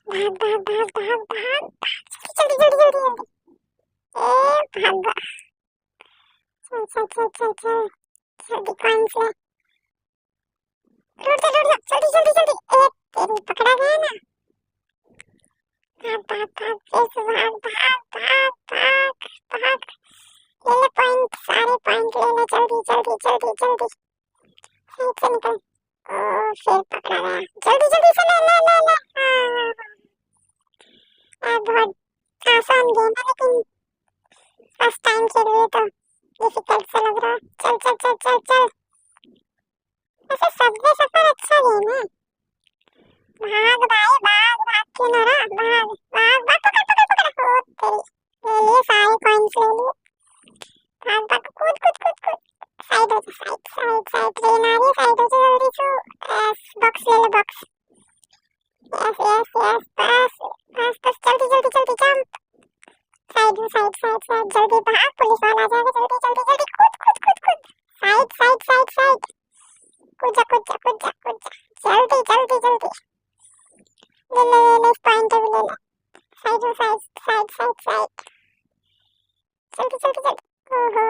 भाग भाग भाग भाग भाग, जल्दी जल्दी जल्दी जल्दी, ए भाग, चल चल चल चल चल, जल्दी कॉइंस ले, दौड़ जा जल्दी जल्दी जल्दी, ए तेरी पकड़ा गया ना, भाग भाग भाग, फिर से भाग भाग भाग भाग भाग, ले ले पॉइंट, सारे पॉइंट ले ले, जल्दी जल्दी जल्दी जल्दी, साइड से निकल, ओ फिर पकड़ा गया, जल्दी जल्दी से ले ले ले ले, हाँ बहुत आसान गेम है लेकिन फर्स्ट टाइम खेल रही तो डिफिकल्ट सा लग रहा है, चल चल चल चल चल, ऐसे सबवे सफर अच्छा गेम है, भाग भाई भाग, भाग क्यों ना रहा, भाग भाग भाग, पकड़ पकड़ पकड़, ओ तेरी, ले लिए सारे कॉइंस ले लिए, भाग भाग, कूद कूद कूद कूद, साइड हो जा, साइड साइड साइड, ट्रेन आ रही है, साइड हो जा जल्दी से, यस बॉक्स ले ले बॉक्स, यस यस यस, बस बस बस, जल्दी जल्दी जल्दी jump, side side side side, जल्दी भाग, पुलिस वाला आ जाएगा, जल्दी जल्दी जल्दी, कूद कूद कूद कूद, साइड साइड साइड साइड, कूद जा कूद जा कूद जा कूद जा, जल्दी जल्दी जल्दी, ले ले ले ले, पॉइंट भी ले ले, side side side side side, जल्दी जल्दी जल्दी, ओहो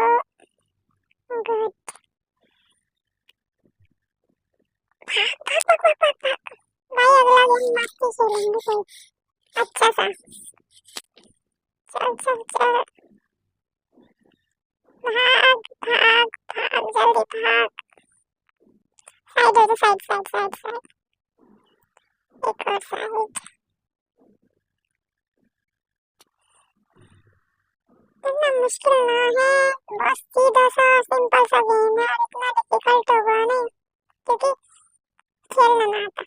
गुड, भाग भाग भाग भाग भाग भाग, भाई अगला गेम मस्त खेलेंगे कोई अच्छा सा, चल चल चल, भाग भाग भाग, जल्दी भाग, साइड हो जा, साइड साइड साइड साइड, एक और साइड, इतना मुश्किल ना है, बस सीधा सा सिंपल सा गेम है और इतना डिफिकल्ट होगा नहीं क्योंकि खेलना ना आता।